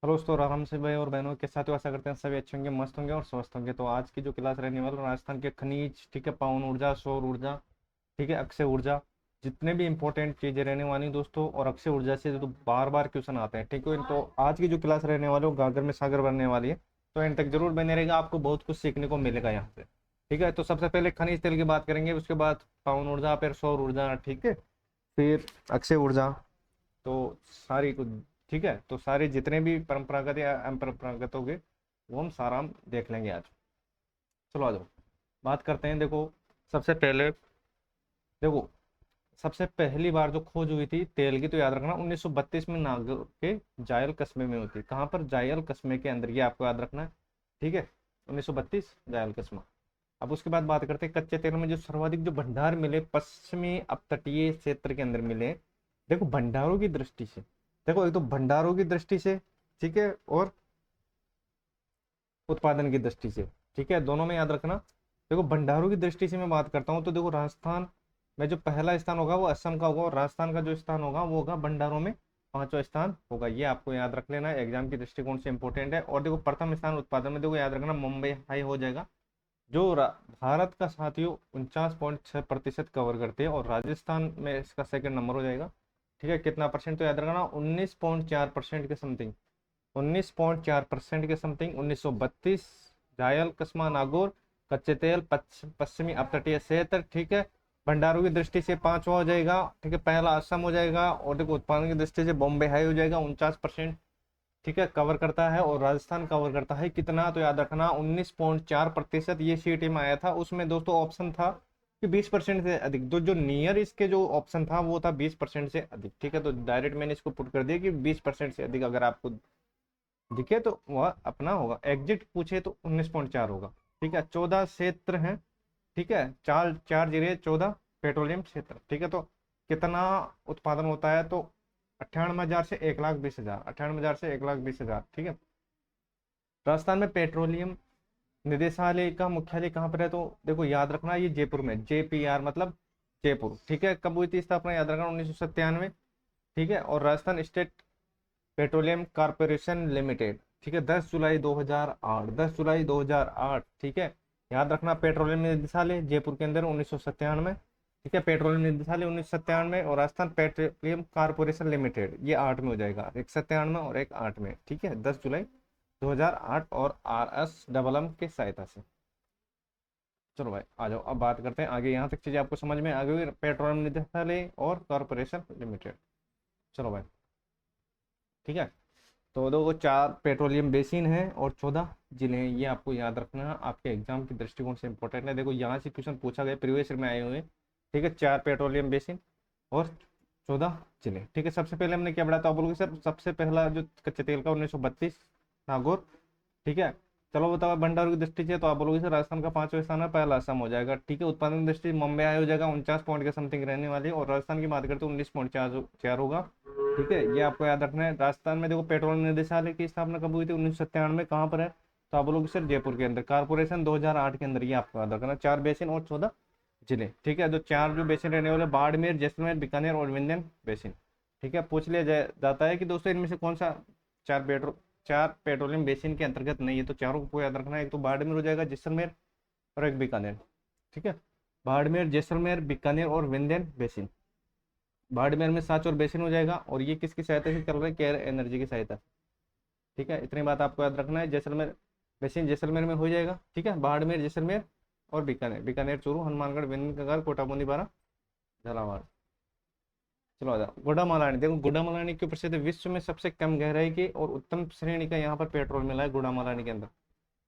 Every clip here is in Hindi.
हेलो दोस्तों, आराम से भाई और बहनों के साथ आशा करते हैं सभी अच्छे होंगे, मस्त होंगे और स्वस्थ होंगे। तो आज की जो क्लास रहने वाला राजस्थान के खनिज, ठीक है, पवन ऊर्जा, सौर ऊर्जा, ठीक है, अक्षय ऊर्जा, जितने भी इंपॉर्टेंट चीजें रहने वाली हैं दोस्तों, और अक्षय ऊर्जा से तो बार बार क्वेश्चन आते हैं, ठीक है। तो आज की जो क्लास रहने वाली है वो गागर में सागर बनने वाली है। तो एंड तक जरूर बने रहेगा, आपको बहुत कुछ सीखने को मिलेगा यहाँ से। ठीक है, तो सबसे पहले खनिज तेल की बात करेंगे, उसके बाद पवन ऊर्जा, फिर सौर ऊर्जा, ठीक है, फिर अक्षय ऊर्जा। तो सारी कुछ, ठीक है, तो सारे जितने भी परंपरागत या अपरंपरागत होंगे वो हम सारा हम देख लेंगे आज। चलो आ जाओ, बात करते हैं। देखो, सबसे पहले देखो, सबसे पहली बार जो खोज हुई थी तेल की, तो याद रखना 1932 में नागौर के जायल कस्बे में हुई थी। कहाँ पर? जायल कस्बे के अंदर, ये आपको याद रखना है, ठीक है। 1932 जायल कस्बा। अब उसके बाद बात करते हैं कच्चे तेल में जो सर्वाधिक जो भंडार मिले पश्चिमी अपतटीय क्षेत्र के अंदर मिले। देखो भंडारों की दृष्टि से, देखो एक तो भंडारों की दृष्टि से, ठीक है, और उत्पादन की दृष्टि से, ठीक है, दोनों में याद रखना। देखो भंडारों की दृष्टि से मैं बात करता हूँ तो देखो राजस्थान में जो पहला स्थान होगा वो असम का होगा, और राजस्थान का जो स्थान होगा वो होगा भंडारों में पांचवा स्थान होगा। ये आपको याद रख लेना है, एग्जाम की दृष्टिकोण से इंपॉर्टेंट है। और देखो प्रथम स्थान उत्पादन में देखो याद रखना मुंबई हाई हो जाएगा। जो भारत का साथियों 49.6% कवर करते हैं, और राजस्थान में इसका सेकंड नंबर हो जाएगा। ठीक है, कितना परसेंट? तो याद रखना 19.4% के समथिंग, 19.4% के समथिंग। 1932 जायल कस्मा नागौर कच्चे तेल पश्चिमी अपतटीय क्षेत्र, ठीक है। भंडारों की दृष्टि से पांचवा हो जाएगा, ठीक है, पहला असम हो जाएगा। और देखो उत्पादन की दृष्टि से बॉम्बे हाई हो जाएगा, 49%, ठीक है, कवर करता है। और राजस्थान कवर करता है कितना? तो याद रखना 19.4%। ये सीटी में आया था, उसमें दोस्तों ऑप्शन था कि 20% से अधिक। तो जो नियर इसके जो ऑप्शन था वो था 20% से अधिक, ठीक है। तो डायरेक्ट मैंने इसको पुट कर दिया कि 20% से अधिक अगर आपको दिखे तो वह अपना होगा। एग्जिट पूछे तो 19.4 होगा, ठीक है। 14 क्षेत्र हैं, ठीक है, चार चार जिले, 14 पेट्रोलियम क्षेत्र, ठीक है। तो कितना उत्पादन होता है? तो 98,000 से 1,20,000, 98,000 से 1,20,000, ठीक है। राजस्थान में पेट्रोलियम निदेशालय का मुख्यालय कहाँ पर है? तो देखो याद रखना ये जयपुर में, JPR मतलब जयपुर, ठीक है। कब हुई थी स्थापना? याद रखना 1997, ठीक है। और Rajasthan state petroleum corporation limited, ठीक है, 10 जुलाई 2008, 10 जुलाई 2008, ठीक है। याद रखना पेट्रोलियम निदेशालय जयपुर के अंदर 1997, ठीक है, पेट्रोलियम निदेशालय 1997। और राजस्थान पेट्रोलियम कॉर्पोरेशन लिमिटेड ये 8 में हो जाएगा, एक 97 और एक 8 में, ठीक है, 10 जुलाई 2008, और RS के सहायता से। चलो भाई आ जाओ, अब बात करते हैं आगे। यहाँ तक चीजें आपको समझ में आ गई, पेट्रोलियम निदेशालय और कॉर्पोरेशन लिमिटेड। चलो भाई, ठीक है। तो दो चार पेट्रोलियम बेसिन है और 14 जिले हैं, ये आपको याद रखना है, आपके एग्जाम की दृष्टिकोण से इंपॉर्टेंट है। देखो यहाँ से क्वेश्चन पूछा गया, प्रीवियस ईयर में आए हुए हैं, ठीक है। 4 पेट्रोलियम बेसिन और 14 जिले, ठीक है। सबसे पहले हमने क्या पढ़ा था? आप बोलोगे सर सबसे पहला जो कच्चे तेल का 1932 नागौर, ठीक है। चलो बताओ भंडार की दृष्टि से, तो आप बोलोगे सर राजस्थान का पांचवा स्थान है, पहला असम हो जाएगा, ठीक है। उत्पादन की दृष्टि मुंबई आया हो जाएगा, 49 पॉइंट के समथिंग रहने वाली, और राजस्थान की बात करते हैं 19.4 होगा, ठीक है। ये आपको याद रखना है। राजस्थान में देखो पेट्रोल निदेशालय की स्थापना कब हुई थी? 1997 कहाँ पर है? तो आप बोलोगे सर जयपुर के अंदर। कारपोरेशन 2008 के अंदर, ये आपको याद रखना। 4 बेसिन और 14 जिले, ठीक है। जो 4 जो बेसिन रहने वाले, बाड़मेर, जैसलमेर, बीकानेर और विंध्यन बेसिन, ठीक है। पूछ लिया जाता है कि दोस्तों इनमें से कौन सा 4 पेट्रोलियम बेसिन के अंतर्गत नहीं है? तो चारों को याद रखना है, एक तो बाड़मेर हो जाएगा, जैसलमेर और एक बीकानेर, ठीक है। बाड़मेर, जैसलमेर, बीकानेर और विंध्यन बेसिन। बाड़मेर में सांच और बेसिन हो जाएगा, और ये किसकी सहायता से चल रहा है? केयर एनर्जी की सहायता से, ठीक है। इतनी बात आपको याद रखना है। जैसलमेर बेसिन जैसलमेर में हो जाएगा, ठीक है। बाड़मेर, जैसलमेर और बीकानेर, बीकानेर चूरू, हनुमानगढ़, विंध्यनगर, कोटा, बूंदीपारा, झालावाड़। चलो आ जाओ गुड़ामालानी। देखो गुड़ामालानी क्यों प्रसिद्ध है? विश्व में सबसे कम गहराई की और उत्तम श्रेणी का यहाँ पर पेट्रोल मिला है गुड़ामालानी के अंदर,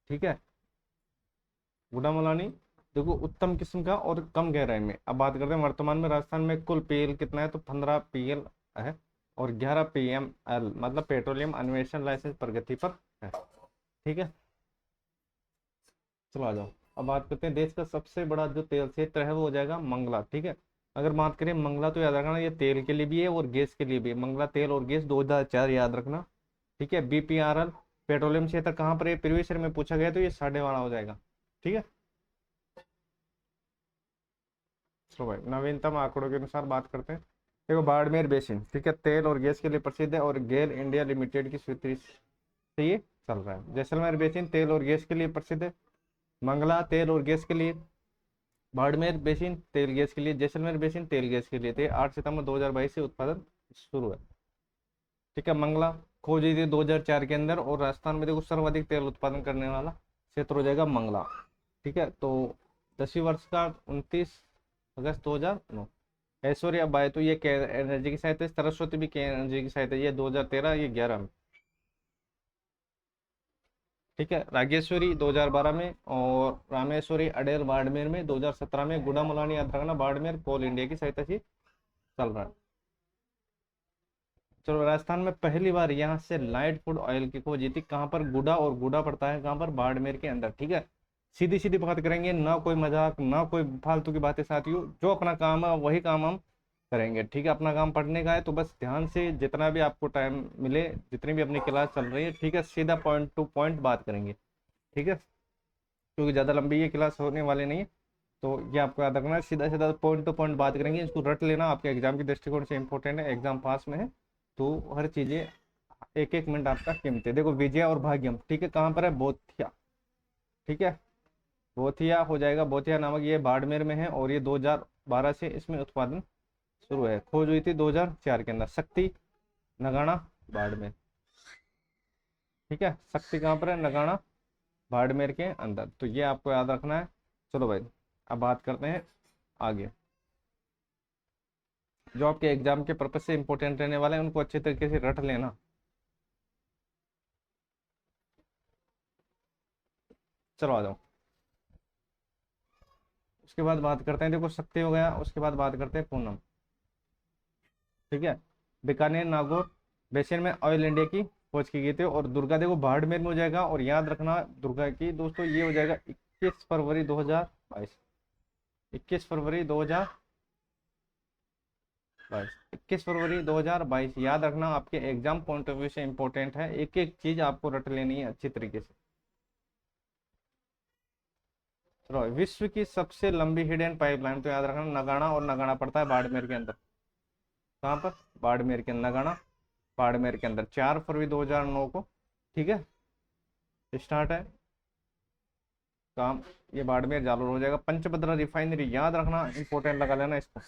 ठीक है। गुड़ामालानी देखो उत्तम किस्म का और कम गहराई में। अब बात करते हैं वर्तमान में राजस्थान में कुल पीएल कितना है? तो 15 पीएल है, और 11 PML मतलब पेट्रोलियम अन्वेषण लाइसेंस प्रगति पर है, ठीक है। चलो आ जाओ, अब बात करते हैं देश का सबसे बड़ा जो तेल क्षेत्र है वो हो जाएगा मंगला, ठीक है। अगर बात करें मंगला, तो याद रखना ये तेल के लिए भी है और गैस के लिए भी है। मंगला तेल और गैस 2004 याद रखना, ठीक है। BPRL पेट्रोलियम क्षेत्र कहाँ पर है? प्रीवियस ईयर में पूछा गया, तो ये साढ़े वाला हो जाएगा, ठीक है। चलो भाई नवीनतम आंकड़ों के अनुसार बात करते हैं। देखो बाड़मेर बेसिन, ठीक है, तेल और गैस के लिए प्रसिद्ध है, और गेल इंडिया लिमिटेड की स्वीकृति से ये चल रहा है। जैसलमेर बेसिन तेल और गैस के लिए प्रसिद्ध है, मंगला तेल और गैस के लिए, बाड़मेर बेसिन तेल गैस के लिए, जैसलमेर बेसिन तेल गैस के लिए। थे 8 सितंबर 2022 से उत्पादन शुरू है। ठीक है, मंगला खोज हुई थी 2004 के अंदर, और राजस्थान में देखो सर्वाधिक तेल उत्पादन करने वाला क्षेत्र हो जाएगा मंगला। ठीक है, तो 10वीं वर्ष का 29 अगस्त 2009। ऐश्वर्या बाई तो ये एनर्जी की सहायता, सरस्वती भी एनर्जी की सहायता, ये 2013, ये 11 में। ठीक है, रागेश्वरी 2012 में, और रामेश्वरी अडेल बाड़मेर में 2017 में। गुड़ा मुलानी याद रखना, बाड़मेर कोल इंडिया की सहायता से चल रहा है। चलो, राजस्थान में पहली बार यहाँ से लाइट फूड ऑयल की खोज थी, कहाँ पर? गुड़ा, और गुड़ा पड़ता है कहाँ पर? बाड़मेर के अंदर। ठीक है, सीधी सीधी बात करेंगे, ना कोई मजाक ना कोई फालतू की बातें साथियों, जो अपना काम है वही काम हम करेंगे। ठीक है, अपना काम पढ़ने का है, तो बस ध्यान से जितना भी आपको टाइम मिले, जितनी भी अपनी क्लास चल रही है, ठीक है, सीधा पॉइंट टू पॉइंट बात करेंगे। ठीक है, क्योंकि ज़्यादा लंबी ये क्लास होने वाली नहीं है, तो ये आपको याद रखना है, सीधा सीधा पॉइंट टू पॉइंट बात करेंगे। इसको रट लेना, आपके एग्जाम के दृष्टिकोण से इंपॉर्टेंट है, एग्जाम पास में है तो हर चीज़ें, एक एक मिनट आपका कीमती है। देखो, विजया और भाग्यम, ठीक है, कहाँ पर है? बोथिया। ठीक है, बोथिया हो जाएगा, बोथिया नामक, ये बाड़मेर में है, और ये 2012 से इसमें उत्पादन शुरू है। खोज हुई थी 2004 के अंदर। शक्ति नगाना बाड़मेर। ठीक है, शक्ति कहाँ पर है? नगाना बाड़मेर के अंदर, तो ये आपको याद रखना है। चलो भाई, अब बात करते हैं आगे। जो आपके एग्जाम के पर्पज से इंपॉर्टेंट रहने वाले हैं उनको अच्छे तरीके से रट लेना। चलो आ जाओ, उसके बाद बात करते हैं, देखो शक्ति हो गया, उसके बाद बात करते हैं पूनम। ठीक है, बीकानेर नागौर बेसिन में ऑयल इंडिया की खोज की गई थी, और दुर्गा देखो बाड़मेर में हो जाएगा, और याद रखना दुर्गा की दोस्तों ये हो जाएगा 21 फरवरी 2022। 21 फरवरी 2022, 21 फरवरी 2022, याद रखना, आपके एग्जाम पॉइंट ऑफ व्यू से इंपॉर्टेंट है, एक एक चीज आपको रट लेनी है अच्छी तरीके से। चलो, विश्व की सबसे लंबी हिडन पाइपलाइन, तो याद रखना नगाना, और नगाना पड़ता है बाड़मेर के अंदर। कहाँ पर? बाड़मेर के अंदर, नगाना बाड़मेर के अंदर, 4 फरवरी 2009 को। ठीक है, स्टार्ट है काम, ये बाड़मेर जालोर हो जाएगा। पंचभद्रा रिफाइनरी, याद रखना, इंपॉर्टेंट लगा लेना इसको।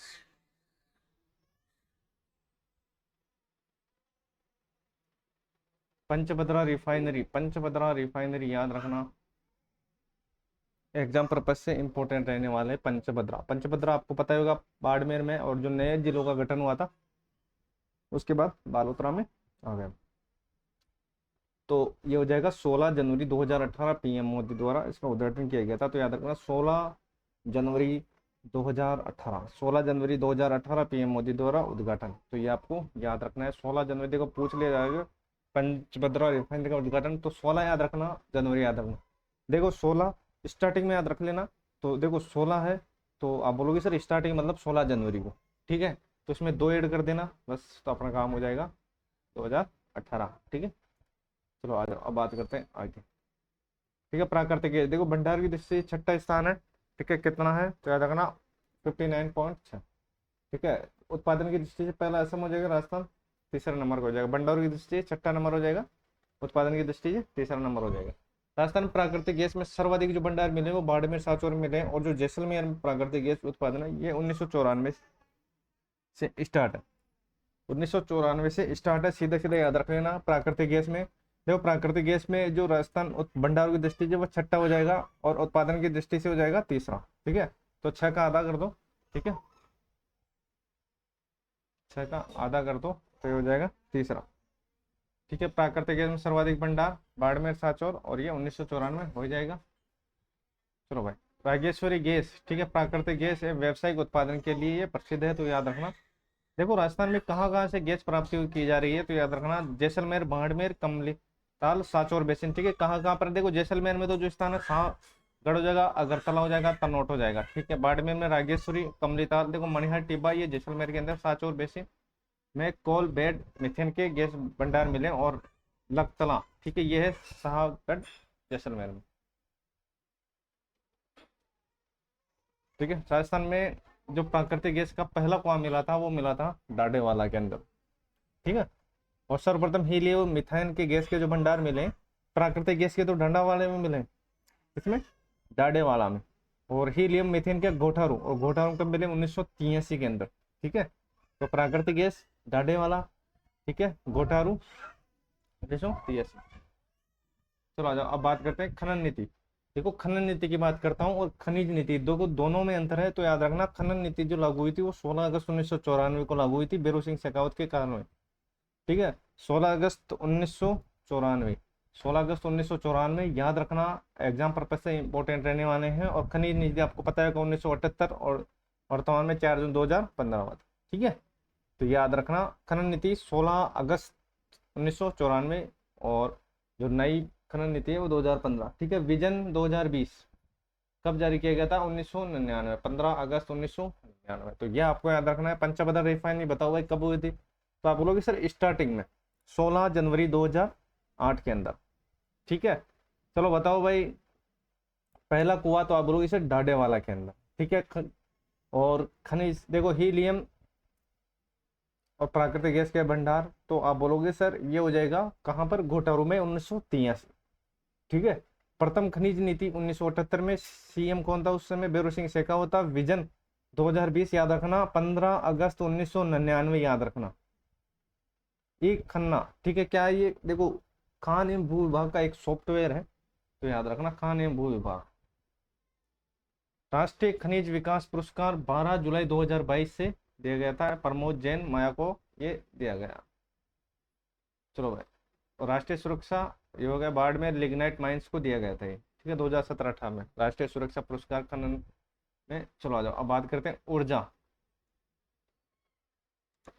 पंचभद्रा रिफाइनरी याद रखना, एग्जाम पर्पज से इंपॉर्टेंट रहने वाले हैं। पंचभद्रा, पंचभद्रा आपको पता ही होगा, बाड़मेर में, और जो नए जिलों का गठन हुआ था उसके बाद बालोतरा में आ गया। तो ये हो जाएगा 16 जनवरी 2018, पीएम मोदी द्वारा इसका उद्घाटन किया गया था, तो याद रखना 16 जनवरी 2018, 16 जनवरी 2018 पीएम मोदी द्वारा उद्घाटन, तो ये आपको याद रखना है। 16 जनवरी, देखो पूछ लिया जाएगा पंचभद्रा रिफाइनरी का उद्घाटन, तो 16 याद रखना, जनवरी याद रखना। देखो 16 स्टार्टिंग में याद रख लेना, तो देखो 16 है, तो आप बोलोगे सर स्टार्टिंग मतलब 16 जनवरी को। ठीक है, तो इसमें 2 ऐड कर देना बस, तो अपना काम हो जाएगा 2018। ठीक है, चलो आ जाओ, अब बात करते हैं आगे। ठीक है, प्राकृतिक गैस, देखो भंडार की दृष्टि से छठा स्थान है। ठीक है, कितना है? तो याद रखना 59.6। ठीक है, उत्पादन की दृष्टि से पहला असम हो जाएगा, राजस्थान तीसरा नंबर हो जाएगा। भंडारों की दृष्टि से छठा नंबर हो जाएगा, उत्पादन की दृष्टि से तीसरा नंबर हो जाएगा। राजस्थान में प्राकृतिक गैस में सर्वाधिक जो भंडार मिले वो बाड़मेर सांचौर में मिले हैं, और जो जैसलमेर में प्राकृतिक गैस उत्पादन है ये 1994 से स्टार्ट है। 1994 से स्टार्ट है, सीधा सीधा याद रख लेना। प्राकृतिक गैस में देखो, प्राकृतिक गैस में जो राजस्थान भंडारों की दृष्टि से वो छठा हो जाएगा, और उत्पादन की दृष्टि से हो जाएगा तीसरा। ठीक है, तो 6 का आधा कर दो। ठीक है, 6 का आधा कर दो, तो ये हो जाएगा तीसरा। ठीक है, प्राकृतिक गैस में सर्वाधिक भंडार बाड़मेर सांचौर, और ये 1994 हो जाएगा। चलो भाई, रागेश्वरी गैस, ठीक है, प्राकृतिक गैस है, व्यावसायिक उत्पादन के लिए ये प्रसिद्ध है, तो याद रखना। देखो राजस्थान में कहाँ कहाँ से गैस प्राप्ति की जा रही है, तो याद रखना जैसलमेर, बाड़मेर, कमली ताल, सांचौर बेसिन। ठीक है, कहाँ कहाँ पर? देखो जैसलमेर में तो जो स्थान है गढ़ हो जाएगा, अगरतला हो जाएगा, तनोट हो जाएगा। ठीक है, बाड़मेर में रागेश्वरी, कमली ताल, देखो मणिहार टिब्बा, ये जैसलमेर के अंदर। सांचौर बेसिन में कोल बेड मिथेन के गैस भंडार मिले, और लखतला, ठीक है, ये है साहबगढ़ जैसलमेर में। ठीक है, राजस्थान में जो प्राकृतिक गैस का पहला कुआं मिला था वो मिला था डाडेवाला के अंदर। ठीक है, और सर्वप्रथम हीलियम मिथेन के गैस के जो भंडार मिले, प्राकृतिक गैस के तो डंडा वाले में मिले, इसमें डाडे वाला में। और हीलियम मीथेन के गोठारू, और गोठारू कब मिले? 1983 के अंदर। ठीक है, तो प्राकृतिक गैस डाडे वाला, ठीक है, गोठारू 1983। चलो आ जाओ, अब बात करते हैं खनन नीति। देखो खनन नीति की बात करता हूँ और खनिज नीति, दो दोनों में अंतर है, तो याद रखना। खनन नीति जो लागू हुई थी वो 16 अगस्त 1994 को लागू हुई थी, बेरू सिंह शेखावत के कारण में। ठीक है, 16 अगस्त 1994, 16 अगस्त 1994, याद रखना। एग्जाम पर्पज से इंपॉर्टेंट रहने वाले हैं। और खनिज नीति आपको पता है कि 1978, और वर्तमान में 4 जून 2015 हुआ था। ठीक है, तो याद रखना खनन नीति 16 अगस्त 1994, और जो नई खनन नीति है वो 2015। ठीक है, विजन 2020 कब जारी किया गया था? 1999, 15 अगस्त 1999। तो ये आपको याद रखना है। पंचभद्र रिफाइनरी बताओ भाई कब हुई थी? तो आप बोलोगे सर स्टार्टिंग में 16 जनवरी 2008 के अंदर। ठीक है, चलो बताओ भाई पहला कुआं, तो आप बोलोगे सर डाडे वाला के अंदर। ठीक है, और खनिज देखो हीलियम और प्राकृतिक गैस के भंडार, तो आप बोलोगे सर ये हो जाएगा कहाँ पर? घोटारू में 1983। ठीक है, प्रथम खनिज नीति 1978 में, सीएम कौन था उस समय? बेरू सिंह शेखावत था। विजन 2020 याद रखना, 15 अगस्त 1999 याद रखना। एक खन्ना, ठीक है, क्या है ये? देखो खान एवं भू विभाग का एक सॉफ्टवेयर है, तो याद रखना खान एवं भू विभाग। राष्ट्रीय खनिज विकास पुरस्कार 12 जुलाई 2022 से दिया गया था, प्रमोद जैन माया को ये दिया गया। चलो भाई, और राष्ट्रीय सुरक्षा ये हो गया, बाड़मेर लिग्नाइट माइंस को दिया गया था ये। ठीक है, 2017-18 में राष्ट्रीय सुरक्षा पुरस्कार खनन में। चलो आ जाओ, अब बात करते हैं ऊर्जा।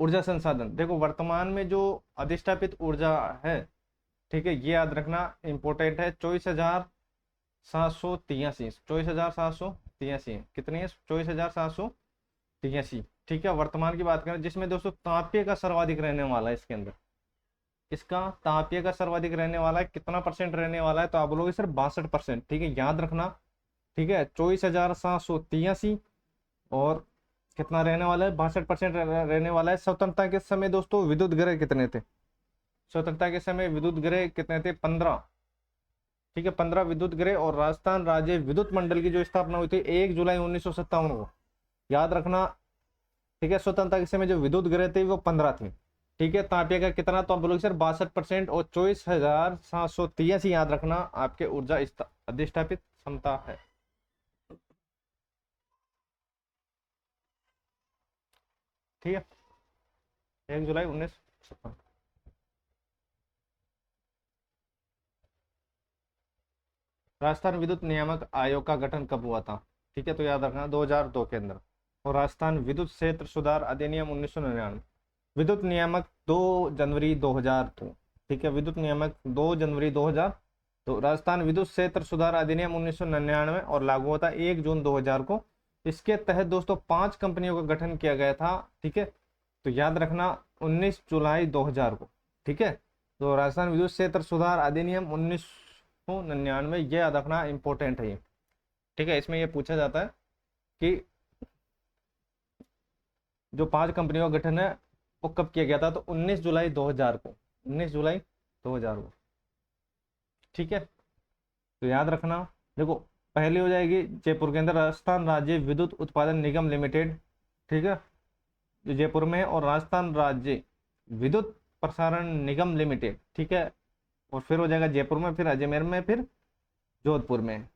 ऊर्जा संसाधन देखो, वर्तमान में जो अधिष्ठापित ऊर्जा है, ठीक है, ये याद रखना इंपॉर्टेंट है। 24,783, 24,783 कितनी है? 24,783। ठीक है, वर्तमान की बात करें, जिसमें दोस्तों ताप्य का सर्वाधिक रहने वाला है इसके अंदर। इसका ताप्य का सर्वाधिक रहने वाला है, कितना परसेंट रहने वाला है? तो आप बोलोगे सर 62%। ठीक है, याद रखना। ठीक है, 24,783, और कितना रहने वाला है? 62% रहने वाला है। स्वतंत्रता के समय दोस्तों विद्युत ग्रह कितने थे? स्वतंत्रता के समय विद्युत ग्रह कितने थे? 15। ठीक है, 15 विद्युत ग्रह। और राजस्थान राज्य विद्युत मंडल की जो स्थापना हुई थी 1 जुलाई 1957 को, याद रखना। ठीक है, स्वतंत्रता के समय जो विद्युत ग्रह थे वो 15 थे। ठीक है, ताप्य का कितना? तो आप बोलोगे सर 62%, और 24,783 याद रखना आपके ऊर्जा अधिष्ठापित क्षमता है। ठीक है, 1 जुलाई 1957। राजस्थान विद्युत नियामक आयोग का गठन कब हुआ था? ठीक है, तो याद रखना 2002 के अंदर। और राजस्थान विद्युत क्षेत्र सुधार अधिनियम 1999, विद्युत नियामक 2 जनवरी 2002। ठीक है, विद्युत नियामक 2 जनवरी 2000। तो राजस्थान विद्युत क्षेत्र सुधार अधिनियम 1999 और लागू होता 1 जून 2000 को। इसके तहत दोस्तों 5 कंपनियों का गठन किया गया था। ठीक है, तो याद रखना 19 जुलाई 2000 को। ठीक है, तो राजस्थान विद्युत क्षेत्र सुधार अधिनियम 1999, ये याद रखना इंपॉर्टेंट है ये। ठीक है, इसमें ये पूछा जाता है कि जो 5 कंपनियों का गठन है वो कब किया गया था? तो 19 जुलाई 2000 को, 19 जुलाई 2000 को। ठीक है, तो याद रखना। देखो पहली हो जाएगी जयपुर के अंदर राजस्थान राज्य विद्युत उत्पादन निगम लिमिटेड। ठीक है, जो जयपुर में है। और राजस्थान राज्य विद्युत प्रसारण निगम लिमिटेड। ठीक है, और फिर हो जाएगा जयपुर में, फिर अजमेर में, फिर जोधपुर में।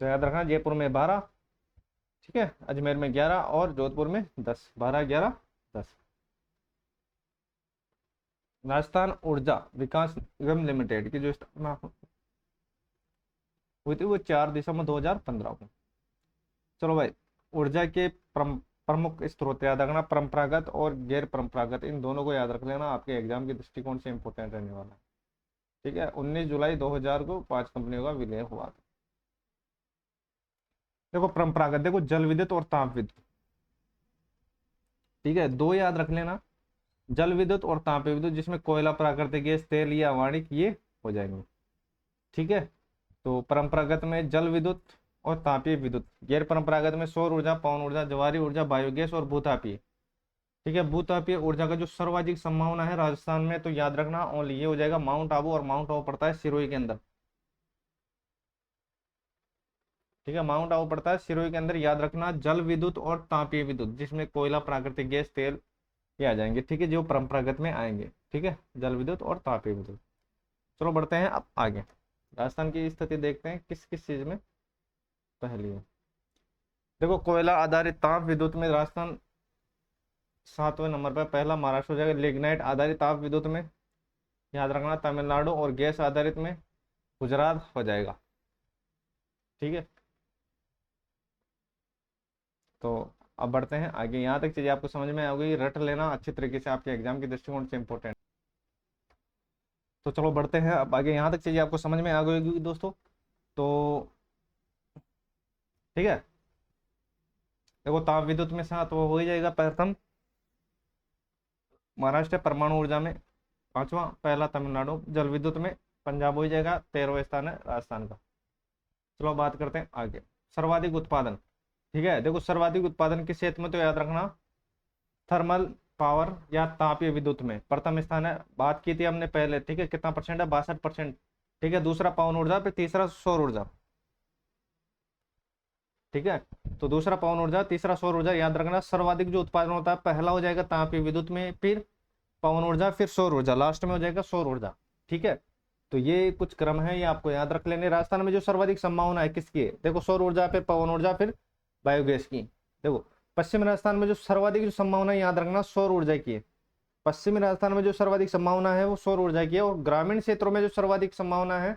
तो याद रखना जयपुर में 12, ठीक है, अजमेर में 11, और जोधपुर में 10। 12, 11, 10। राजस्थान ऊर्जा विकास निगम लिमिटेड की जो स्थापना हुई थी वो 4 दिसंबर 2015 को। चलो भाई, ऊर्जा के प्रमुख स्रोत याद रखना, परंपरागत और गैर परंपरागत, इन दोनों को याद रख लेना, आपके एग्जाम के दृष्टिकोण से इंपॉर्टेंट रहने वाला है। ठीक है, 19 जुलाई 2000 को 5 कंपनियों का विलय हुआ था। देखो परंपरागत, देखो जल विद्युत और ताप विद्युत। ठीक है, दो याद रख लेना, जल विद्युत और ताप विद्युत, जिसमें कोयला, प्राकृतिक गैस, तेल या वाणिक ये हो जाएंगे। ठीक है, तो परंपरागत में जल विद्युत और तापीय विद्युत, गैर परंपरागत में सौर ऊर्जा, पवन ऊर्जा, ज्वारी ऊर्जा, बायोगैस और भूतापीय। ठीक है, भूतापीय ऊर्जा का जो सर्वाधिक संभावना है राजस्थान में, तो याद रखना ओनली ये हो जाएगा माउंट आबू, और माउंट आबू पड़ता है सिरोही के अंदर। ठीक है, माउंट आबू पड़ता है सिरोही के अंदर, याद रखना। जल विद्युत और तापीय विद्युत, जिसमें कोयला, प्राकृतिक गैस, तेल ये आ जाएंगे। ठीक है, जो परंपरागत में आएंगे। ठीक है, जल विद्युत और तापीय विद्युत। चलो बढ़ते हैं अब आगे, राजस्थान की स्थिति देखते हैं किस किस चीज में पहली है। देखो, कोयला आधारित ताप विद्युत में राजस्थान 7वें नंबर पर, पहला महाराष्ट्र हो जाएगा। लिग्नाइट आधारित ताप विद्युत में याद रखना तमिलनाडु, और गैस आधारित में गुजरात हो जाएगा। ठीक है, तो अब बढ़ते हैं आगे। यहाँ तक चीजें आपको समझ में आ गई, रट लेना अच्छी तरीके से, आपके एग्जाम के दृष्टिकोण से इंपॉर्टेंट। तो चलो बढ़ते हैं अब आगे, यहाँ तक चीजें आपको समझ में आ गई होगी दोस्तों। तो ठीक है, देखो ताप विद्युत में सात वो हो ही जाएगा। प्रथम महाराष्ट्र परमाणु ऊर्जा में, पांचवा पहला तमिलनाडु। जल विद्युत में पंजाब हो ही जाएगा, 13वां स्थान है राजस्थान का। चलो बात करते हैं आगे, सर्वाधिक उत्पादन। ठीक है, देखो सर्वाधिक उत्पादन किस क्षेत्र में, तो याद रखना थर्मल पावर या तापीय विद्युत में प्रथम स्थान है। बात की थी हमने पहले। ठीक है, कितना परसेंट है, 62%। ठीक है, दूसरा पवन ऊर्जा, फिर तीसरा सौर ऊर्जा। ठीक है, तो दूसरा पवन ऊर्जा, तीसरा सौर ऊर्जा। याद रखना सर्वाधिक जो उत्पादन होता है पहला हो जाएगा तापीय विद्युत में, फिर पवन ऊर्जा, फिर सौर ऊर्जा, लास्ट में हो जाएगा सौर ऊर्जा। ठीक है, तो ये कुछ क्रम है, ये आपको याद रख लेने। राजस्थान में जो सर्वाधिक संभावना है किसकी है, देखो सौर ऊर्जा, फिर पवन ऊर्जा, फिर बायोगैस की। देखो पश्चिमी राजस्थान में जो सर्वाधिक जो संभावना है, याद रखना सौर ऊर्जा की है। पश्चिमी राजस्थान में जो सर्वाधिक संभावना है वो सौर ऊर्जा की है, और ग्रामीण क्षेत्रों में जो सर्वाधिक संभावना है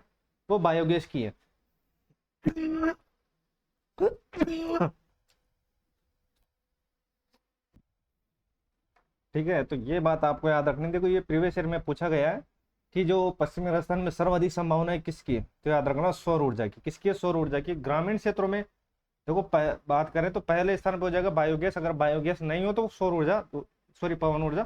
वो बायोगैस की है। ठीक है, तो ये बात आपको याद रखनी। देखो ये प्रीवियस ईयर में पूछा गया है कि जो पश्चिमी राजस्थान में सर्वाधिक संभावना है किसकी है, तो याद रखना सौर ऊर्जा की। किसकी है, सौर ऊर्जा की। ग्रामीण क्षेत्रों में देखो बात करें तो पहले स्थान पर हो जाएगा बायोगैस, अगर बायोगैस नहीं हो तो सौर ऊर्जा, सॉरी पवन ऊर्जा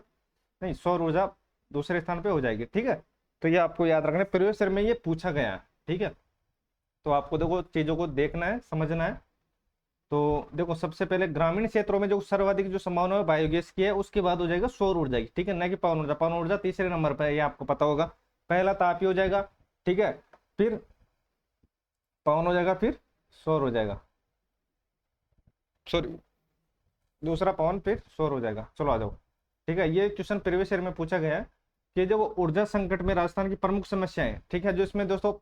नहीं, सौर ऊर्जा दूसरे स्थान पे हो जाएगी। ठीक है, तो ये आपको याद रखना है, प्रीवियस ईयर में ये पूछा गया है। ठीक है, तो आपको देखो चीजों को देखना है, समझना है। तो देखो सबसे पहले ग्रामीण क्षेत्रों में जो सर्वाधिक जो संभावना है बायोगैस की है, उसके बाद हो जाएगा सौर ऊर्जा की। ठीक है, ना कि पवन ऊर्जा। पवन ऊर्जा तीसरे नंबर पर है, ये आपको पता होगा। पहला तापी हो जाएगा, ठीक है, फिर पवन हो जाएगा, फिर सौर हो जाएगा, सॉरी दूसरा पवन, फिर सौर हो जाएगा। चलो आ जाओ। ठीक है, ये क्वेश्चन प्रीवियस ईयर में पूछा गया है कि जो ऊर्जा संकट में राजस्थान की प्रमुख समस्याएं। ठीक है, जो इसमें दोस्तों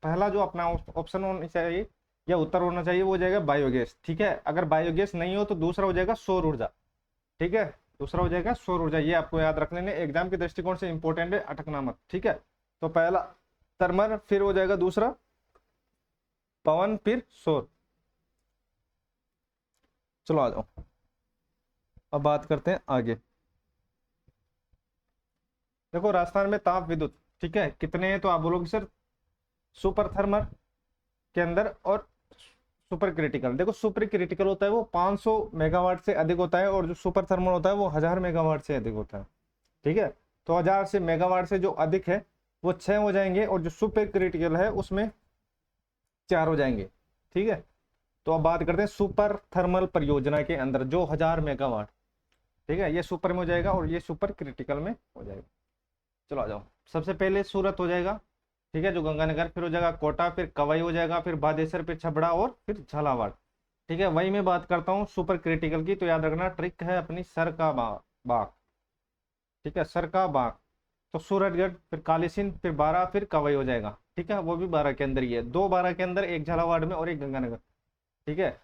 पहला जो अपना ऑप्शन होना चाहिए या उत्तर होना चाहिए वो हो जाएगा बायोगैस। ठीक है, अगर बायोगैस नहीं हो तो दूसरा हो जाएगा सौर ऊर्जा। ठीक है, दूसरा हो जाएगा सौर ऊर्जा। ये आपको याद रख लेने, एग्जाम के दृष्टिकोण से इंपॉर्टेंट है, अटकना मत। ठीक है, तो पहला थर्मल, फिर हो जाएगा दूसरा पवन, फिर सौर। चलो आ जाओ, अब बात करते हैं आगे। देखो राजस्थान में ताप विद्युत, ठीक है, कितने हैं, तो आप बोलोगे सर सुपर थर्मल के अंदर और सुपर क्रिटिकल। देखो सुपर क्रिटिकल होता है वो 500 मेगावाट से अधिक होता है, और जो सुपर थर्मल होता है वो 1000 मेगावाट से अधिक होता है। ठीक है, तो 1000 से मेगावाट से जो अधिक है वो 6 हो जाएंगे, और जो सुपर क्रिटिकल है उसमें 4 हो जाएंगे। ठीक है, तो अब बात करते हैं सुपर थर्मल परियोजना के अंदर जो 1000 मेगावाट। ठीक है, ये सुपर में हो जाएगा और ये सुपर क्रिटिकल में हो जाएगा। चलो आ जाओ, सबसे पहले सूरत हो जाएगा। ठीक है, जो गंगानगर, फिर हो जाएगा कोटा, फिर कवाई हो जाएगा, फिर बादेसर, फिर छबड़ा, और फिर झालावाड़। ठीक है, वही मैं बात करता हूँ सुपर क्रिटिकल की, तो याद रखना ट्रिक है अपनी सर का बाग। ठीक है, सर का बाग, तो सूरतगढ़, फिर कालीसिंध, फिर बारह, फिर कवाई हो जाएगा। ठीक है, वो भी 12 के अंदर ही है, 2 12 के अंदर, एक झालावाड़ में और एक गंगानगर। ठीक है,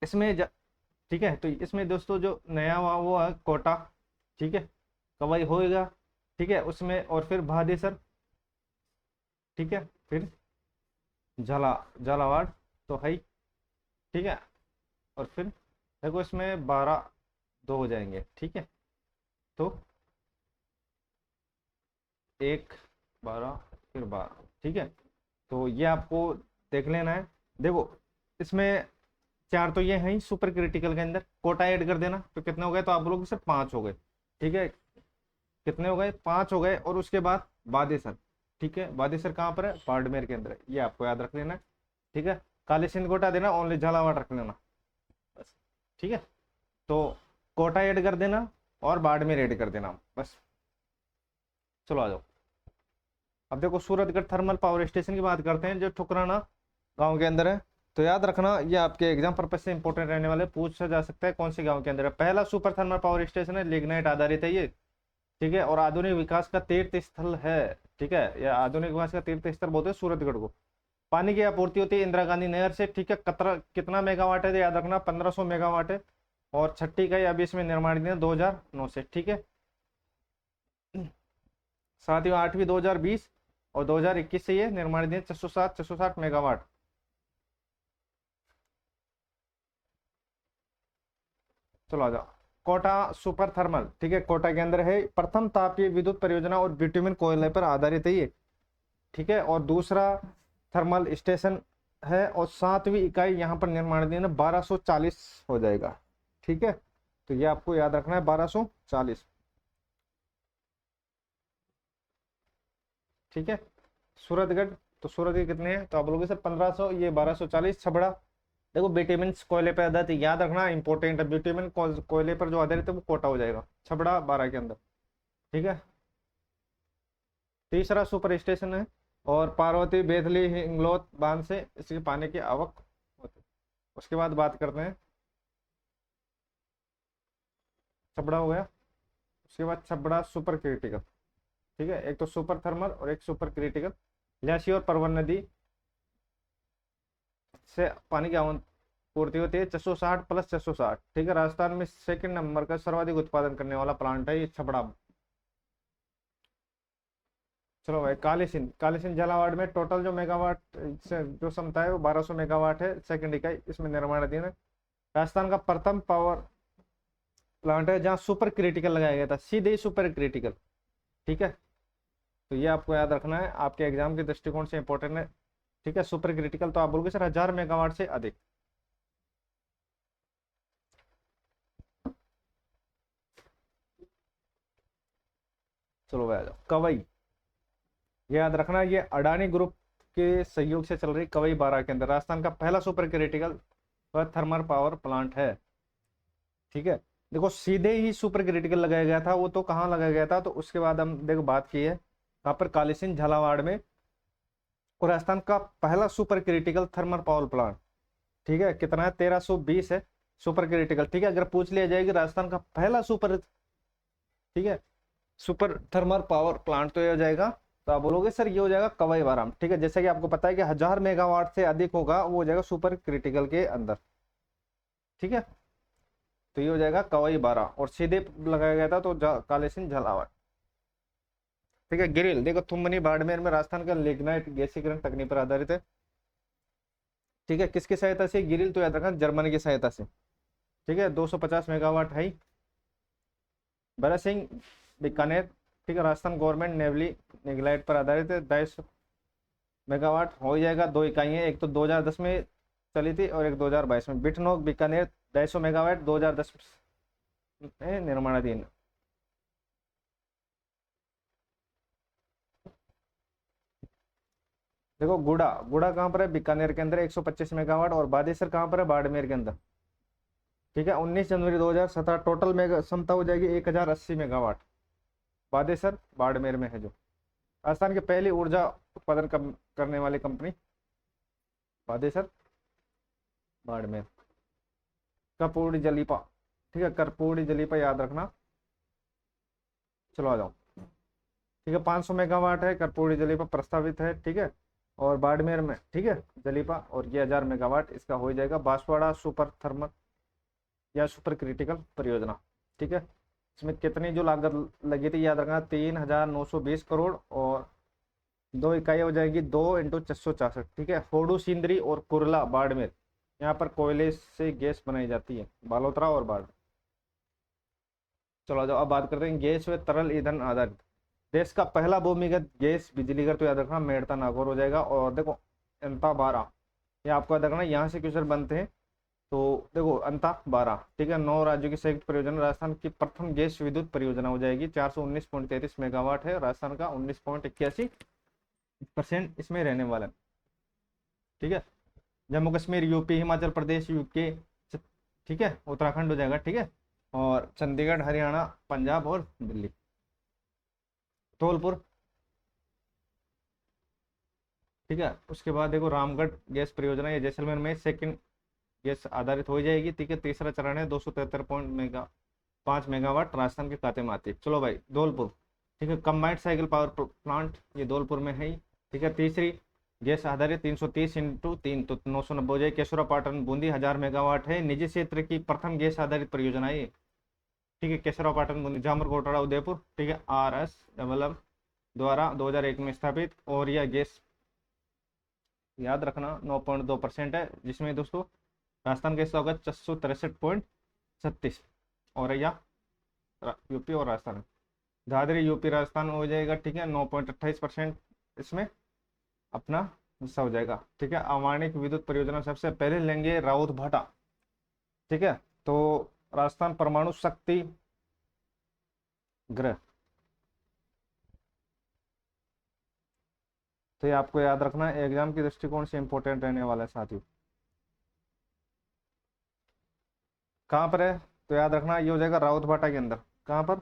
इसमें ठीक है, तो इसमें दोस्तों जो नया हुआ वो है कोटा। ठीक है, कवाई होएगा। ठीक है, उसमें और फिर भादेसर। ठीक है, फिर झालावाड़ तो है ही। ठीक है, और फिर देखो इसमें 12 2 हो जाएंगे। ठीक है, तो 1 12 फिर 12। ठीक है, तो ये आपको देख लेना है। देखो इसमें 4 तो ये है ही सुपर क्रिटिकल के अंदर, कोटा ऐड कर देना तो कितने हो गए, तो आप बोलोगे सर 5 हो गए। ठीक है, कितने हो गए, 5 हो गए, और उसके बाद बादेसर। ठीक है, बादेसर कहाँ पर है, बाड़मेर के अंदर है, ये आपको याद रख लेना है। ठीक है, काली सिंध कोटा देना, ओनली झालावाड़ रख लेना बस। ठीक है, तो कोटा ऐड कर देना, और बाड़मेर ऐड कर देना बस। चलो आ जाओ। अब देखो सूरतगढ़ थर्मल पावर स्टेशन की बात करते हैं, जो ठुकराना गांव के अंदर है। तो याद रखना ये आपके एग्जाम पर्पज से इंपॉर्टेंट रहने वाले, पूछा जा सकता है कौन से गांव के अंदर है। पहला सुपर थर्मल पावर स्टेशन है, लिग्नाइट आधारित है ये, ठीक है, और आधुनिक विकास का तीर्थ स्थल है। ठीक है, या आधुनिक विकास का तीर्थ स्थल बोलते हैं सूरतगढ़ को। पानी की आपूर्ति होती है इंदिरा गांधी नहर से, ठीक है। कतरा कितना मेगावाट है, तो याद रखना 1500 मेगावाट है। और छठी इकाई अभी इसमें निर्माण दिन 2009 से, ठीक है। साथ ही आठवीं 2020 और 2021 से ये निर्माण दिन 660 मेगावाट। चलो आ जाओ। कोटा सुपर थर्मल, ठीक है, कोटा के अंदर है, प्रथम तापीय विद्युत परियोजना और बिटुमिन कोयले पर आधारित है ये, ठीक है। और दूसरा थर्मल स्टेशन है, और 7वीं इकाई यहाँ पर निर्माण दिन 1240 हो जाएगा, ठीक है। तो ये आपको याद रखना है 1240, ठीक है। सूरतगढ़, तो सूरत के कितने हैं, तो आप बोलोगे सर 1500, ये 1240। छबड़ा देखो बिटुमिन कोयले पर आधारित है, याद रखना इंपॉर्टेंट है, बिटुमिन कोयले पर जो आधारित है वो कोटा हो जाएगा, छबड़ा 12 के अंदर, ठीक है। तीसरा सुपर स्टेशन है, और पार्वती बेथली हिंगलोत बांध से इसके पानी की आवक होती है। उसके बाद बात करते हैं, छबड़ा हो गया। उसके बाद छबड़ा सुपर क्रिटिकल, ठीक है, एक तो सुपर थर्मल और एक सुपर क्रिटिकल। ल्यासी और परवन नदी से पानी की आपूर्ति होती है 660 प्लस 660, ठीक है। राजस्थान में सेकंड नंबर का सर्वाधिक उत्पादन करने वाला प्लांट है ये छबड़ा। चलो भाई, कालीसिंध झालावाड़ में टोटल जो मेगावाट से जो क्षमता है वो 1200 मेगावाट है, सेकंड इकाई इसमें निर्माणाधीन है। राजस्थान का प्रथम पावर प्लांट है जहाँ सुपर क्रिटिकल लगाया गया था, सीधे ही सुपर क्रिटिकल, ठीक है। तो ये आपको याद रखना है, आपके एग्जाम के दृष्टिकोण से इंपॉर्टेंट है, ठीक है। सुपर क्रिटिकल तो आप बोलोगे सर 1000 मेगावाट से अधिक। चलो भाई आ जाओ। कवई, ये याद रखना, ये अडानी ग्रुप के सहयोग से चल रही कवई 12 के अंदर राजस्थान का पहला super critical thermal power plant है, ठीक है। देखो सीधे ही सुपर क्रिटिकल लगाया गया था, वो तो कहाँ लगाया गया था, तो उसके बाद हम देखो बात की है कहाँ पर, कालीसिंध झालावाड़ में, और राजस्थान का पहला super critical thermal power plant, ठीक है। कितना है, 1320 है सुपर क्रिटिकल, ठीक है। अगर पूछ लिया जाएगा राजस्थान का पहला सुपर, ठीक है, सुपर थर्मल पावर प्लांट, तो ये हो जाएगा, तो आप बोलोगे सर ये हो जाएगा कवई बाराम, ठीक है। जैसे कि आपको पता है कि 1000 मेगावाट से अधिक होगा वो हो जाएगा सुपर क्रिटिकल के अंदर, ठीक है। तो ये हो जाएगा कवई 12, और सीधे लगाया गया था तो कालीसिंध झालावाड़, ठीक है। गिरिल देखो थुमनी बाड़मेर में राजस्थान का लिग्नाइट गैसीकरण तकनीक पर आधारित है, ठीक है। किसकी सहायता से गिरिल, तो याद रखना जर्मनी की सहायता से, ठीक है। 250 मेगावाट है। भरत सिंह बीकानेर, ठीक है, राजस्थान गवर्नमेंट नेवली निगलाइट पर आधारित है, 250 मेगावाट हो जाएगा। दो इकाइयाँ, एक तो 2010 में चली थी और एक 2022 में। बिटनोक बीकानेर 250 मेगावाट 2010 में निर्माणाधीन। देखो गुड़ा, गुड़ा कहाँ पर है, बीकानेर के अंदर 125 मेगावाट, और बादेसर कहाँ पर है, बाड़मेर के अंदर, ठीक है। 19 जनवरी 2017 टोटल मेगा क्षमता हो जाएगी 1080 मेगावाट, बादेसर बाड़मेर में है, जो राजस्थान की पहली ऊर्जा उत्पादन करने वाली कंपनी, बादेसर बाड़मेर। कर्पूरी जलीपा, ठीक है, कर्पूरी जलीपा याद रखना। चलो आ जाओ, ठीक है, 500 मेगावाट है कर्पूरी जलीपा प्रस्तावित है, ठीक है। और बाड़मेर में, ठीक है, जलीपा, और ये 1000 मेगावाट इसका हो जाएगा। बांसवाड़ा सुपर थर्मल या सुपर क्रिटिकल परियोजना, ठीक है। इसमें कितनी जो लागत लगी थी याद रखना, 3920 करोड़, और दो इकाई हो जाएगी 2 × 664, ठीक है। होडू सिंदरी और कुरला बाड़मेर, यहाँ पर कोयले से गैस बनाई जाती है, बालोतरा और बाढ़। चलो जाओ, अब बात करते हैं गैस व तरल ईंधन आधारित। देश का पहला भूमिगत गैस बिजली घर, तो याद रखना मेड़ता नागौर हो जाएगा। और देखो अंता 12, ये आपको याद रखना, यहाँ से क्वेश्चन बनते हैं। तो देखो अंता 12, ठीक है, 9 राज्यों की संयुक्त परियोजना, राजस्थान की प्रथम गैस विद्युत परियोजना हो जाएगी। 419.33 मेगावाट है, राजस्थान का 19.81% इसमें रहने वाला है, ठीक है। जम्मू कश्मीर, यूपी, हिमाचल प्रदेश, यूके, ठीक है, उत्तराखंड हो जाएगा, ठीक है। और चंडीगढ़ हरियाणा पंजाब और दिल्ली। धौलपुर, ठीक है। उसके बाद देखो रामगढ़ गैस परियोजना, ये जैसलमेर में सेकंड गैस आधारित हो जाएगी, ठीक है। तीसरा चरण है 273.5 मेगावाट राजस्थान के खाते में आती है। चलो भाई धौलपुर, ठीक है। कंबाइंड साइकिल पावर प्लांट ये धौलपुर में है ही, ठीक है। तीसरी गैस आधारित 330 × 3 तो 990 हो जाए। केशोरा पाटन बूंदी 1000 मेगावाट है, निजी क्षेत्र की प्रथम गैस आधारित परियोजना है ये, ठीक है। केशोरा पाटन बूंदी। जामर कोटड़ा उदयपुर, ठीक है, RSMM द्वारा 2001 में स्थापित, और यह गैस याद रखना 9.2% है, जिसमें दोस्तों राजस्थान का हिस्सा होगा 463.36, और या यूपी और राजस्थान, दादरी यूपी राजस्थान हो जाएगा, ठीक है। 9.28% इसमें अपना हिस्सा हो जाएगा, ठीक है। अवाणिक विद्युत परियोजना सबसे पहले लेंगे राउत भाटा, ठीक है। तो राजस्थान परमाणु शक्ति गृह, तो ये आपको याद रखना है, एग्जाम की दृष्टिकोण से इंपॉर्टेंट रहने वाला है साथियों। कहाँ पर है तो याद रखना, ये हो जाएगा राउत भाटा के अंदर। कहाँ पर?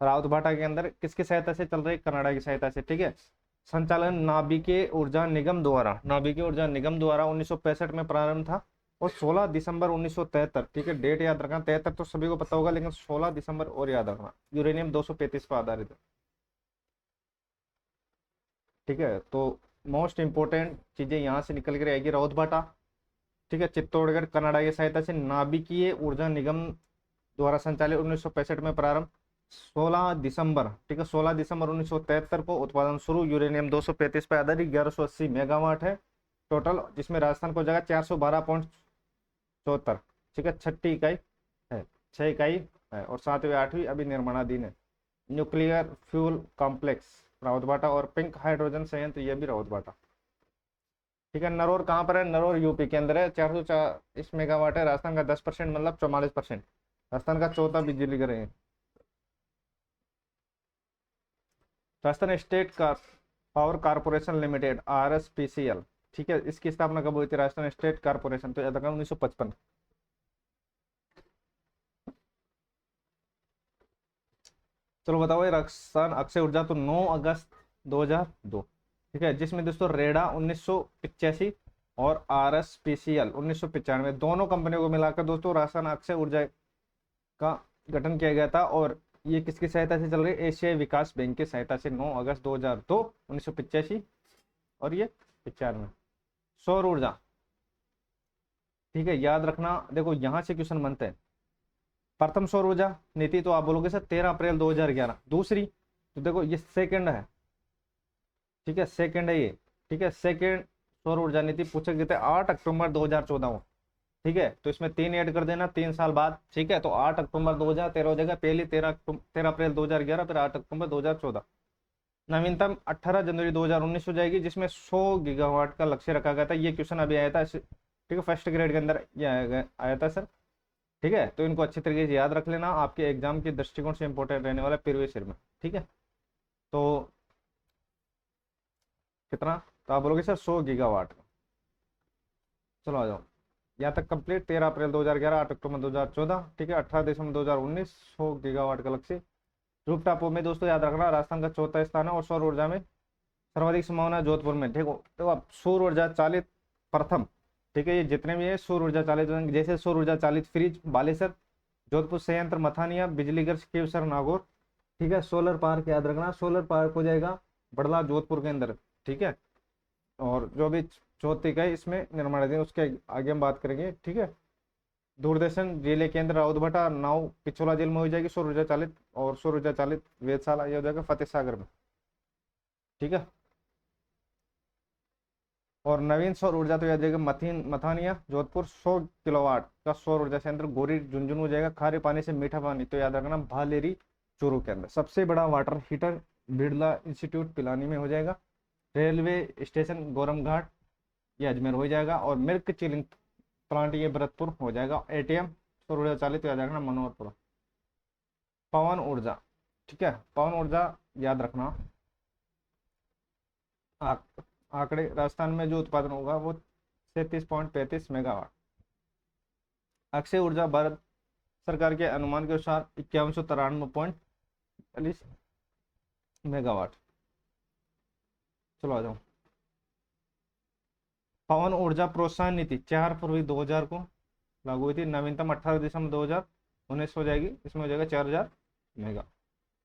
राउत भाटा के अंदर। किसकी सहायता से चल रही है? कनाडा की सहायता से, ठीक है। संचालन नाभिकीय ऊर्जा निगम द्वारा, नाभिकीय ऊर्जा निगम द्वारा 1965 में प्रारंभ था, और 16 दिसंबर 1973, ठीक है। डेट याद रखना, 73 तो सभी को पता होगा, लेकिन 16 दिसंबर और याद रखना। यूरेनियम 235 पर आधारित है, ठीक है। तो मोस्ट इंपोर्टेंट चीजें यहाँ से निकल कर आएगी। राउत भाटा, ठीक है, चित्तौड़गढ़, कनाडा की सहायता से नाभिकीय ऊर्जा निगम द्वारा संचालित, 1965 में प्रारंभ, 16 दिसंबर, ठीक है, 16 दिसंबर 1973 को उत्पादन शुरू। यूरेनियम 235 पे आधारित 1180 मेगावाट है टोटल, जिसमें राजस्थान को जगह 412.74, ठीक है। छठी इकाई है, 6 इकाई है, और 7वीं 8वीं अभी निर्माणाधीन है। न्यूक्लियर फ्यूल कॉम्प्लेक्स राउतबाटा, और पिंक हाइड्रोजन संयंत्र ये भी राउतबाटा, ठीक है। नरौर कहाँ पर है? नरौर यूपी के अंदर है, 440 मेगावाट है। राजस्थान का 10%, मतलब 44%, राजस्थान का चौथा बिजली घर है। राजस्थान स्टेट का पावर कारपोरेशन लिमिटेड, RSPCL, ठीक है, इसकी स्थापना कब हुई थी? राजस्थान स्टेट कारपोरेशन, तो याद रखना 1955। चलो बताओ, ये राजस्थान अक्षय ऊर्जा तो 9 अगस्त 2002, ठीक है, जिसमें दोस्तों रेडा 1985 और RSPCL 1995, दोनों कंपनियों को मिलाकर दोस्तों राजस्थान अक्षय ऊर्जा का गठन किया गया था। और ये किसकी सहायता से चल रही है? एशियाई विकास बैंक की सहायता से, 9 अगस्त 2002, 1985 और ये 95। सौर ऊर्जा, ठीक है, याद रखना, देखो यहां से क्वेश्चन बनते हैं। प्रथम सौर ऊर्जा नीति तो आप बोलोगे सर 13 अप्रैल 2011। दूसरी तो देखो ये सेकंड है, ठीक है, सेकंड है ये, ठीक है। सेकंड सौर ऊर्जा नीति पूछा गया था 8 अक्टूबर 2014 को, ठीक है। तो इसमें 3 ऐड कर देना, 3 साल बाद, ठीक है। तो 8 अक्टूबर 2013 हो जाएगा, पहली 13 अप्रैल 2011, फिर 8 अक्टूबर 2014। नवीनतम 18 जनवरी 2019 हो जाएगी, जिसमें 100 गीगावाट का लक्ष्य रखा गया था। ये क्वेश्चन अभी आया था, ठीक है, फर्स्ट ग्रेड के अंदर ये आया था सर, ठीक है। तो इनको अच्छी तरीके से याद रख लेना, आपके एग्जाम के दृष्टिकोण से इंपॉर्टेंट रहने वाला प्रीवियस ईयर में, ठीक है। तो कितना? तो आप बोलोगे सर 100 गीगावाट। चलो आ जाओ, यहाँ तक कंप्लीट। 13 अप्रैल 2011, 8 अक्टूबर 2014, ठीक है। 18 दिसंबर 2019, 100 गीगावाट का लक्ष्य। रूफटॉप में दोस्तों याद रखना, राजस्थान का चौथा स्थान है, और सौर ऊर्जा में सर्वाधिक संभावना है जोधपुर में, ठीक है। तो अब सौर ऊर्जा चालित प्रथम, ठीक है, ये जितने भी है सौर ऊर्जा चालित, जैसे सौर ऊर्जा चालित फ्रिज बालेसर, जोधपुर संयंत्र मथानिया, बिजलीघर केवसर नागौर, ठीक है। सोलर पार्क याद रखना, सोलर पार्क हो जाएगा बड़ला जोधपुर के अंदर, ठीक है। और जो भी चौथी का है इसमें निर्माणाधीन, उसके आगे हम बात करेंगे, ठीक है। दूरदर्शन जिले केंद्र राउतभाटा नाव पिछोला जेल में हो जाएगी सौर ऊर्जा चालित, और सौर ऊर्जा चालित वेधशाला ये हो जाएगा फतेह सागर में, ठीक है। और नवीन सौर ऊर्जा तो याद जाएगा मथानिया जोधपुर, 100 किलोवाट का सौर ऊर्जा संयंत्र गोरी झुंझुनू हो जाएगा। खारे पानी से मीठा पानी तो याद रखना भालेरी चूरू के अंदर। सबसे बड़ा water heater Birla institute Pilani में हो जाएगा। रेलवे स्टेशन गोरम घाट ये अजमेर हो जाएगा। और मिल्क चिलिंग प्लांट ये भरतपुर हो जाएगा। ATM सौर ऊर्जा चालित याद रखना मनोहरपुर। पवन ऊर्जा, ठीक है, पवन ऊर्जा याद रखना, आंकड़े राजस्थान में जो उत्पादन होगा वो 37.35 मेगावाट। अक्षय ऊर्जा भारत सरकार के अनुमान के अनुसार 5193.40 मेगावाट। चलो आ जाओ। पवन ऊर्जा प्रोत्साहन नीति 4 फरवरी 2000 को लागू हुई थी। नवीनतम 18 दिसंबर 2019 हो जाएगी, इसमें हो जाएगा 4000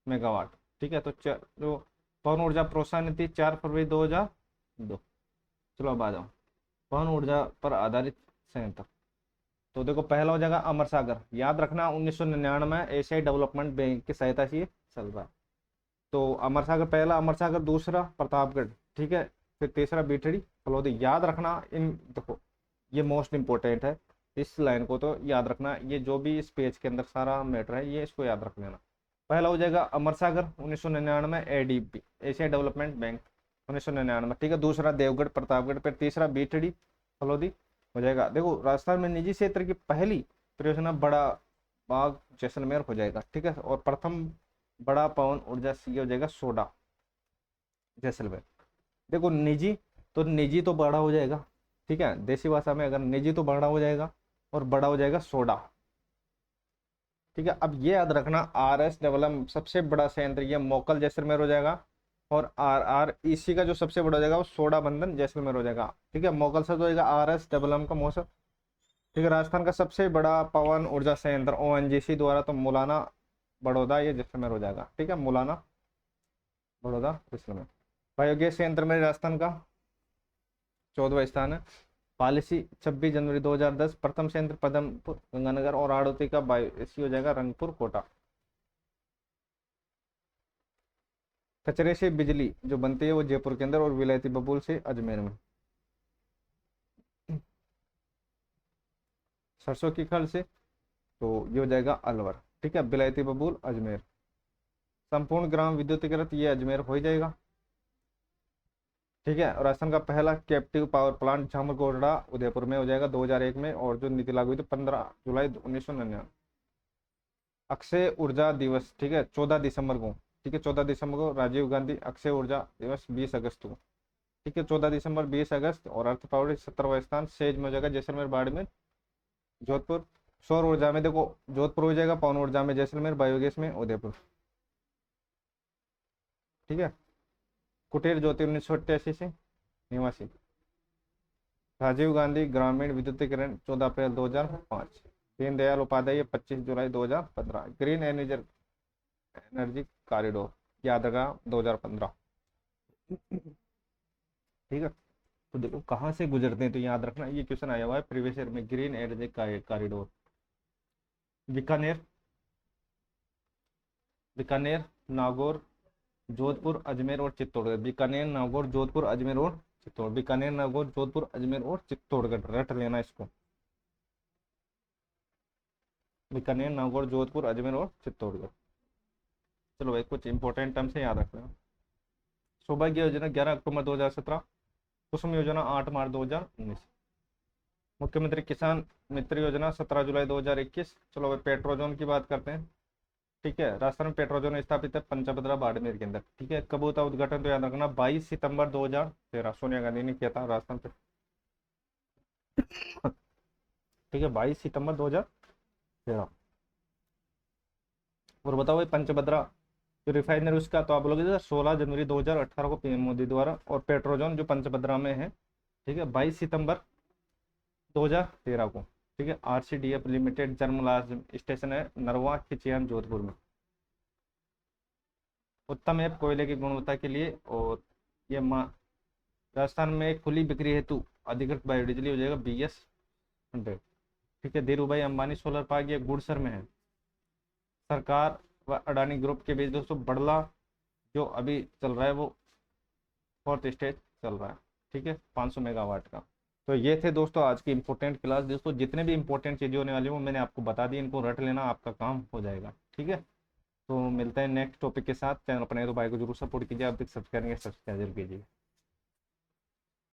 मेगावाट। ठीक है, तो जो पवन ऊर्जा प्रोत्साहन नीति 4 फरवरी 2002। चलो अब आ जाओ पवन ऊर्जा पर आधारित संयंत्र। तो देखो पहला हो जाएगा अमर सागर, याद रखना 1999 में एशियाई डेवलपमेंट बैंक की सहायता से ये चल रहा है। तो अमर सागर पहला, अमर सागर दूसरा प्रतापगढ़, ठीक है, फिर तीसरा बीठड़ी फलोदी। याद रखना इन, देखो ये मोस्ट इंपॉर्टेंट है, इस लाइन को तो याद रखना, ये जो भी इस पेज के अंदर सारा मैटर है ये इसको याद रख लेना। पहला हो जाएगा अमर सागर 1999 एडीबी एशिया डेवलपमेंट बैंक 1999, ठीक है। दूसरा देवगढ़ प्रतापगढ़, फिर तीसरा बीठड़ी फलोदी हो जाएगा। देखो राजस्थान में निजी क्षेत्र की पहली परियोजना बड़ा बाग जैसलमेर हो जाएगा, ठीक है। और प्रथम बड़ा पवन ऊर्जा ये हो जाएगा सोडा जैसलमेर। देखो निजी, तो निजी तो बड़ा हो जाएगा, ठीक है, देसी भाषा में अगर निजी तो बड़ा हो जाएगा और बड़ा हो जाएगा सोडा, ठीक है। अब ये याद रखना RS डेवलप सबसे बड़ा संयंत्र ये मोकल जैसलमेर हो जाएगा, और RREC का जो सबसे बड़ा हो जाएगा वो सोडा बंधन जैसलमेर हो जाएगा, ठीक है। मोकल से तो हो जाएगा RS डेवलप का मौसम, ठीक है। राजस्थान का सबसे बड़ा पवन ऊर्जा संयंत्र ONGC द्वारा तो मुलाना बड़ौदा ये जैसलमेर हो जाएगा, ठीक है, मुलाना बड़ौदा जैसलमेर। बायोगैस संयंत्र में राजस्थान का 14वां स्थान है। पॉलिसी 26 जनवरी 2010, प्रथम संयंत्र पदमपुर गंगानगर, और आड़ोती का बायोसी हो जाएगा रंगपुर कोटा। कचरे से बिजली जो बनती है वो जयपुर के अंदर, और विलायती बबूल से अजमेर में। सरसों की खल से तो ये हो जाएगा अलवर, ठीक है, विलायती बबूल अजमेर। संपूर्ण ग्राम विद्युतीकृत ये अजमेर हो ही जाएगा, ठीक है। और राजस्थान का पहला कैप्टिव पावर प्लांट झामरगोड़ा उदयपुर में हो जाएगा 2001 में, और जो नीति लागू हुई थी 15 जुलाई 1999। अक्षय ऊर्जा दिवस, ठीक है, 14 दिसंबर को, ठीक है, 14 दिसंबर को राजीव गांधी अक्षय ऊर्जा दिवस 20 अगस्त को, ठीक है, 14 दिसंबर 20 अगस्त। और अर्थ पावर 17वां स्थान सेज में हो जाएगा जैसलमेर बाड़मेर जोधपुर। सौर ऊर्जा में देखो जोधपुर हो जाएगा, पवन ऊर्जा में जैसलमेर, बायोगैस में उदयपुर, ठीक है। कुटीर ज्योति 1988 से निवासी। राजीव गांधी ग्रामीण विद्युतीकरण 14 अप्रैल 2005। दीनदयाल उपाध्याय 25 जुलाई 2015। ग्रीन एनर्जी कॉरिडोर याद रखा 2015, ठीक है। तो देखो कहाँ से गुजरते हैं तो याद रखना, ये क्वेश्चन आया हुआ है प्रीवियस ईयर में। Green energy corridor Bikaner, Bikaner Nagaur Jodhpur Ajmer और चित्तौड़गढ़। बीकानेर नागौर जोधपुर अजमेर और चित्तौड़, बीकानेर नागौर जोधपुर अजमेर और चित्तौड़गढ़, रट लेना इसको। बीकानेर नागौर जोधपुर अजमेर और चित्तौड़गढ़। चलो भाई कुछ इंपॉर्टेंट टर्म से याद रखना। सौभाग्य योजना 11 अक्टूबर 2017। कुसुम योजना 8 मार्च 2019। मुख्यमंत्री किसान मित्र योजना 17 जुलाई 2021। चलो भाई पेट्रोजोन की बात करते हैं, ठीक है। राजस्थान में पेट्रोजोन स्थापित है पंचभद्रा बाड़मेर के अंदर, ठीक है। कब होता उद्घाटन तो याद रखना 22 सितंबर 2013, सोनिया गांधी ने किया था राजस्थान पे, ठीक है, 22 सितंबर 2013। और बताओ भाई पंचभद्रा जो रिफाइनरी उसका तो आप बोलोगे 16 जनवरी 2018 को PM मोदी द्वारा। और पेट्रोजोन जो पंचभद्रा में है, ठीक है, 22 सितंबर 2013 को, ठीक है। RCDF लिमिटेड जन्मलाज स्टेशन है नरवा खिचियान जोधपुर में। उत्तम ऐप कोयले की गुणवत्ता के लिए। और ये राजस्थान में खुली बिक्री हेतु अधिकृत बायोडीजल हो जाएगा BS100, ठीक है। धीरू भाई अंबानी सोलर पार्क ये गुड़सर में है। सरकार व अडानी ग्रुप के बीच दोस्तों बड़ला जो अभी चल रहा है वो 4th स्टेज चल रहा है, ठीक है, 500 मेगावाट का। तो ये थे दोस्तों आज की इंपॉर्टेंट क्लास। दोस्तों जितने भी इंपॉर्टेंट चीज़ें होने वाली वो मैंने आपको बता दी, इनको रट लेना, आपका काम हो जाएगा, ठीक है। तो मिलते हैं नेक्स्ट टॉपिक के साथ। चैनल अपने तो भाई को जरूर सपोर्ट कीजिए, आप तक सब्सक्राइब करेंगे, सब्सक्राइब जरूर कीजिए।